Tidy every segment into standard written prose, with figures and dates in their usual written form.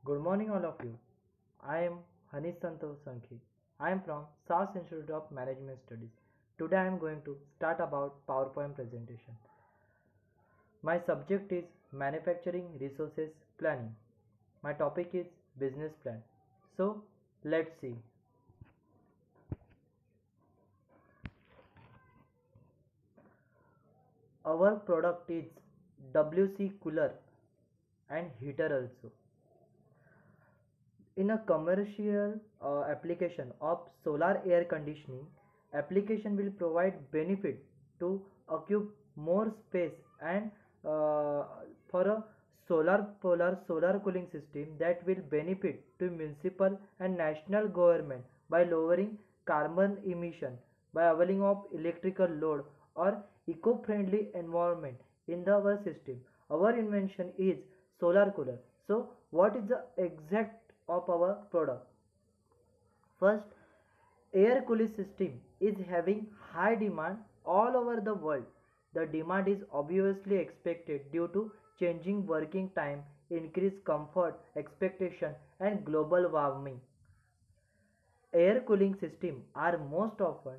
Good morning, all of you. I am Hanish Santosh Sankhi. I am from SAS Institute of Management Studies. Today I am going to start about PowerPoint presentation. My subject is Manufacturing Resources Planning. My topic is Business Plan. So, let's see. Our product is WC cooler and heater also. In a commercial application of solar air conditioning, application will provide benefit to occupy more space and for a solar cooling system that will benefit to municipal and national government by lowering carbon emission by availing of electrical load or eco-friendly environment in our system. Our invention is solar cooler. So what is the exact of our product? First, air cooling system is having high demand all over the world. The demand is obviously expected due to changing working time, increased comfort expectation and global warming. Air cooling systems are most often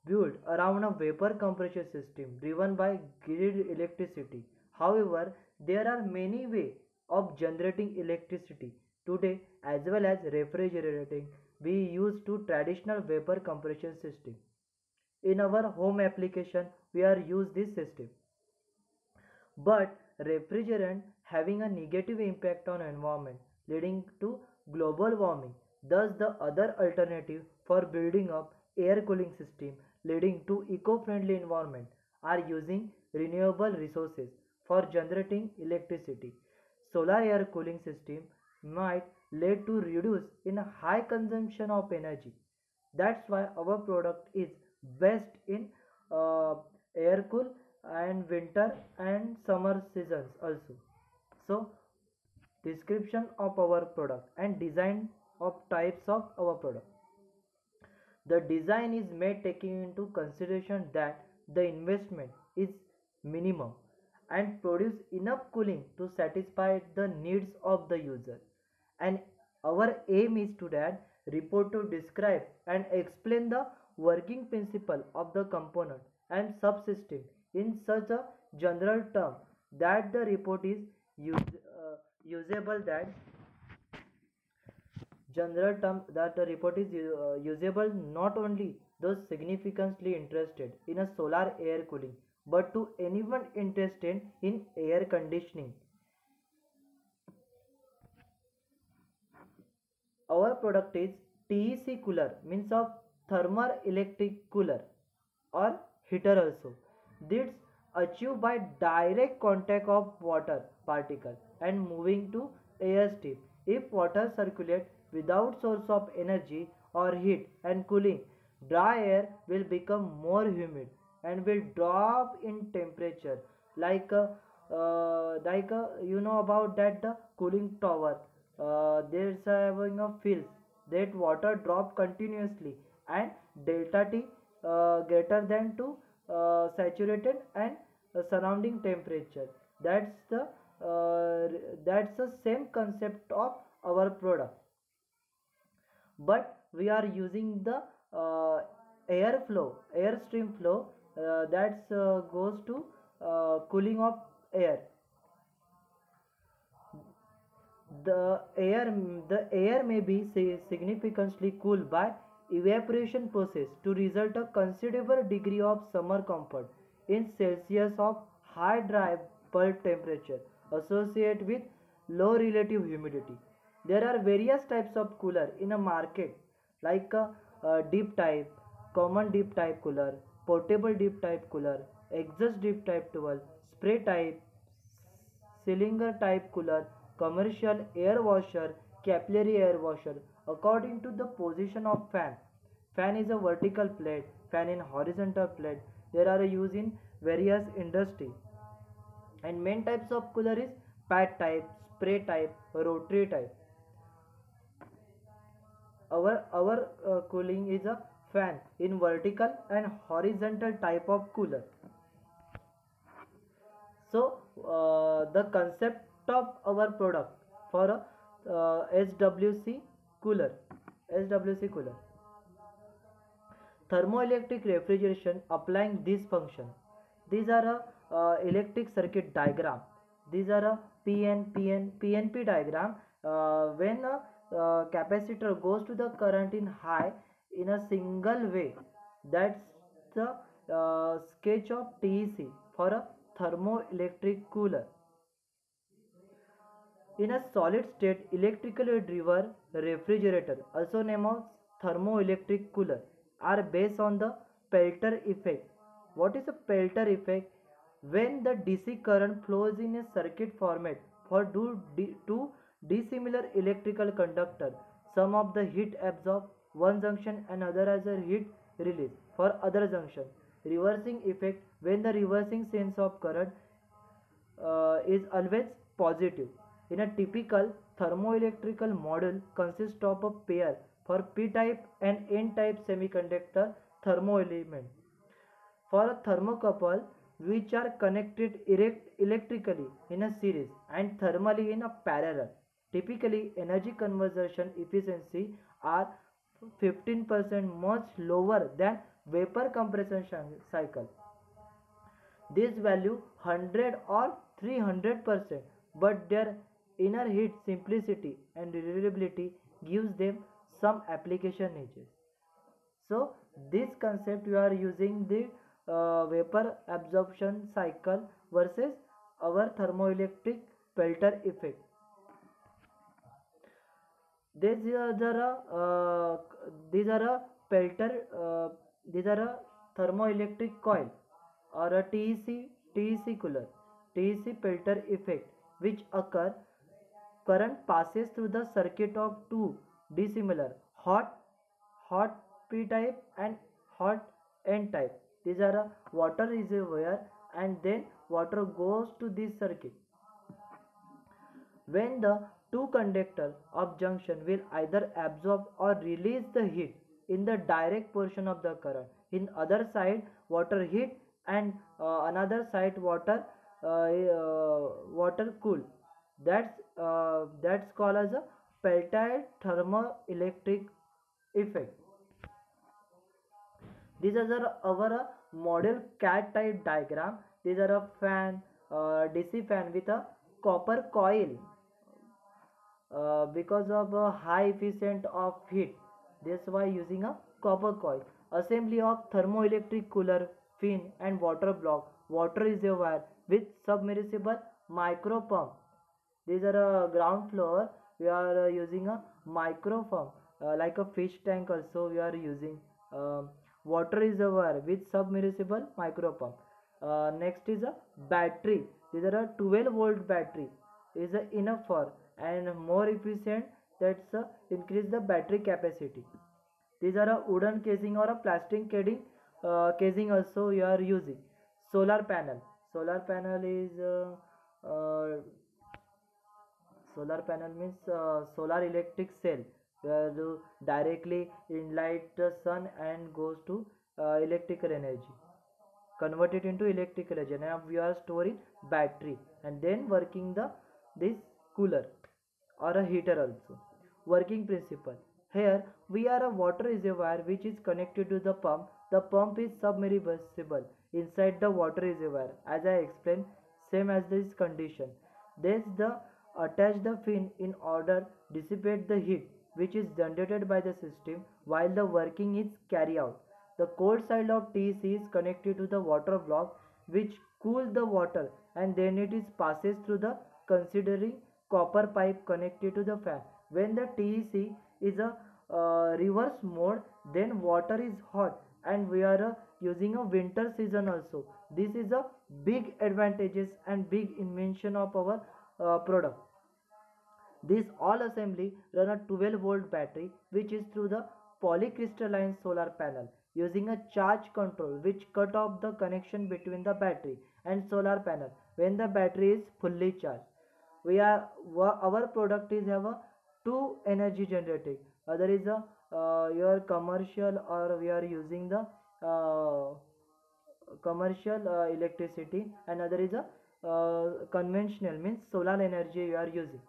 built around a vapor compression system driven by grid electricity. However, there are many ways of generating electricity today as well as refrigerating we use to traditional vapor compression system. In our home application, we are use this system. But refrigerant having a negative impact on environment leading to global warming. Thus the other alternative for building up air cooling system leading to eco-friendly environment are using renewable resources for generating electricity. Solar air cooling system might lead to reduce in high consumption of energy. That's why our product is best in air cool and winter and summer seasons also. So description of our product and design of types of our product. The design is made taking into consideration that the investment is minimum and produce enough cooling to satisfy the needs of the user. And our aim is to that report to describe and explain the working principle of the component and subsystem in such a general term that the report is usable that general term that the report is usable not only those significantly interested in a solar air cooling but to anyone interested in air conditioning. Our product is TEC cooler means of thermal electric cooler or heater also. This achieved by direct contact of water particle and moving to air stream. If water circulate without source of energy or heat and cooling, dry air will become more humid and will drop in temperature you know about that the cooling tower. There's having a field that water drop continuously and delta T greater than to saturated and surrounding temperature. That's the same concept of our product, but we are using the airstream flow that goes to cooling of air. The air may be significantly cooled by evaporation process to result a considerable degree of summer comfort in Celsius of high dry bulb temperature associated with low relative humidity. There are various types of cooler in a market like a deep type, common deep type cooler, portable deep type cooler, exhaust deep type 12, spray type, cylinder type cooler, commercial air washer, capillary air washer according to the position of fan. Fan is a vertical plate, fan in horizontal plate. There are used in various industry. And main types of cooler is pad type, spray type, rotary type. Our cooling is a fan in vertical and horizontal type of cooler. So the concept of our product for SWC cooler. SWC cooler. Thermoelectric refrigeration applying this function. These are a electric circuit diagram. These are a PNP diagram. When a capacitor goes to the current in high in a single way, that's the sketch of TEC for a thermoelectric cooler. In a solid state electrically driven refrigerator, also named as thermoelectric cooler, are based on the Pelter effect. What is a Pelter effect? When the DC current flows in a circuit format for two dissimilar electrical conductor, some of the heat absorbed one junction and other as a heat release for other junction. Reversing effect, when the reversing sense of current is always positive. In a typical thermoelectrical model consists of a pair for p-type and n-type semiconductor thermoelement. For a thermocouple which are connected electrically in a series and thermally in a parallel. Typically energy conversion efficiency are 15% much lower than vapor compression cycle. This value 100 or 300%, but their inner heat simplicity and reliability gives them some application edges. So this concept you are using the vapor absorption cycle versus our thermoelectric Pelter effect. These are a Pelter these are a thermoelectric coil or a TEC cooler, TEC Pelter effect, which occur current passes through the circuit of two dissimilar hot p type and hot n type. These are a water reservoir and then water goes to this circuit. When the two conductors of junction will either absorb or release the heat in the direct portion of the current. In other side water heat and another side water cool. That's called as a Peltier thermoelectric effect. These are our model cat type diagram. These are a fan, DC fan with a copper coil because of a high efficient of heat. That's why using a copper coil. Assembly of thermoelectric cooler, fin and water block, water reservoir with submersible micro pump. These are ground floor. We are using a micro pump like a fish tank. Also we are using water reservoir with submersible micro pump. Next is a battery. These are a 12-volt battery is enough for and more efficient. That's increase the battery capacity. These are a wooden casing or a plastic casing also you are using. Solar panel. Solar panel means solar electric cell where directly enlight the sun and goes to electrical energy, convert it into electrical energy. Now we are storing battery and then working this cooler or a heater also. Working principle, here we are a water reservoir which is connected to the pump. The pump is submersible inside the water reservoir as I explained, same as this condition. Thus the attach the fin in order dissipate the heat which is generated by the system while the working is carried out. The cold side of TEC is connected to the water block which cools the water and then it is passes through the considering copper pipe connected to the fan. When the TEC is a reverse mode, then water is hot and we are using a winter season also. This is a big advantages and big invention of our product. This all assembly run a 12-volt battery which is through the polycrystalline solar panel using a charge control which cut off the connection between the battery and solar panel when the battery is fully charged. We are our product is have a two energy generating. Other is a your commercial or we are using the commercial electricity and other is a conventional means solar energy you are using.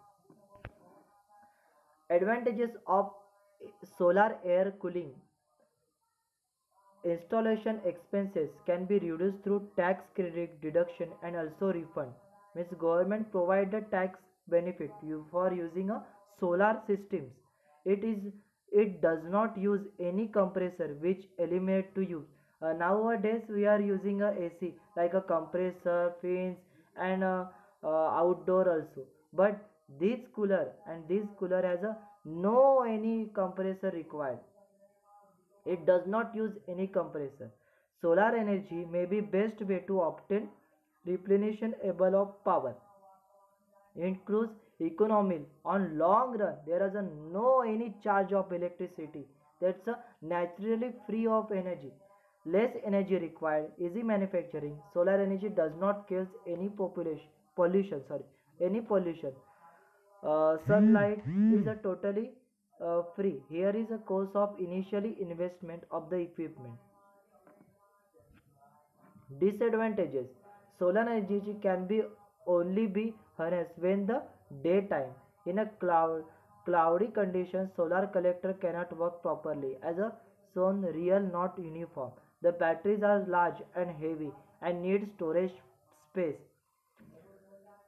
Advantages of solar air cooling: installation expenses can be reduced through tax credit deduction and also refund. Means government provide the tax benefit you for using a solar systems. It is it does not use any compressor which eliminate to use. Nowadays we are using a AC like a compressor, fans and outdoor also. But this cooler has a no any compressor required. It does not use any compressor. Solar energy may be best way to obtain replenishable of power. Improves economy on long run. There is a no any charge of electricity. That's a naturally free of energy. Less energy required. Easy manufacturing. Solar energy does not cause any population pollution. Sorry, any pollution. Sunlight is a totally free. Here is a cost of initially investment of the equipment. Disadvantages: solar energy can be only be harnessed when the daytime. In a cloudy condition, solar collector cannot work properly as a sun real not uniform. The batteries are large and heavy and need storage space.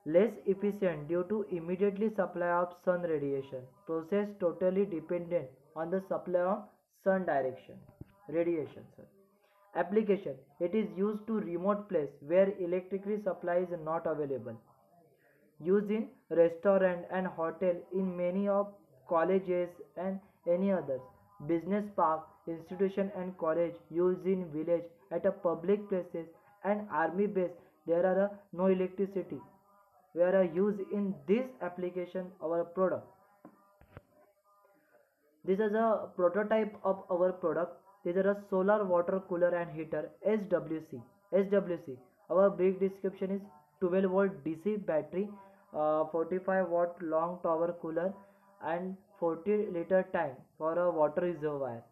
Less efficient due to immediately supply of sun radiation. Process totally dependent on the supply of sun direction radiation. Sir. Application: it is used to remote place where electricity supply is not available. Used in restaurant and hotel, in many of colleges and any others. Business park, institution and college. Used in village at a public places and army base. There are no electricity. Where are used in this application our product. This is a prototype of our product. This is a solar water cooler and heater SWC. SWC. Our brief description is 12 volt DC battery, 45 watt long tower cooler, and 40-liter tank for a water reservoir,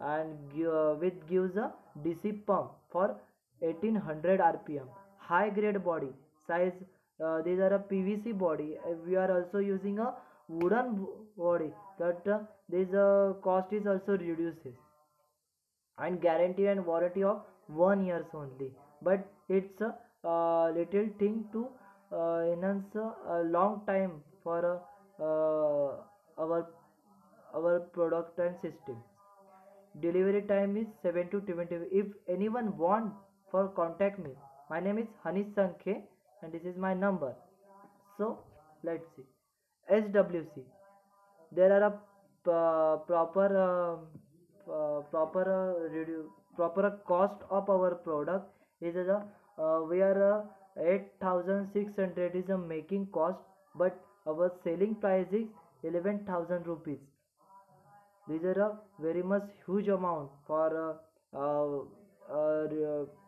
and with gives a DC pump for 1800 RPM. High grade body size. These are a PVC body. We are also using a wooden body. That this cost is also reduces, and guarantee and warranty of 1 years only. But it's a little thing to enhance a long time for our product and system. Delivery time is 7 to 20. If anyone want for contact me, my name is Hanish Sankhe and this is my number. So let's see. SWC. There are a proper proper cost of our product is a we are 8600 is a making cost, but our selling price is 11,000 rupees. These are a very much huge amount for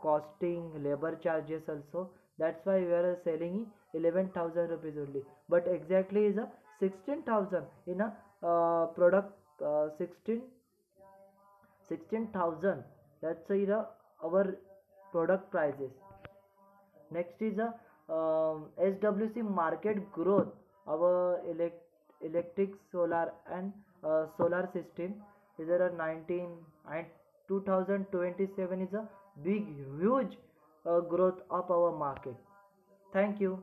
costing labor charges also. That's why we are selling 11,000 rupees only, but exactly is a 16,000 in a product. 16,000, that's our product prices. Next is a SWC market growth. Our electric solar and solar system is there a 19 and 2027 is a big huge growth of our market. Thank you.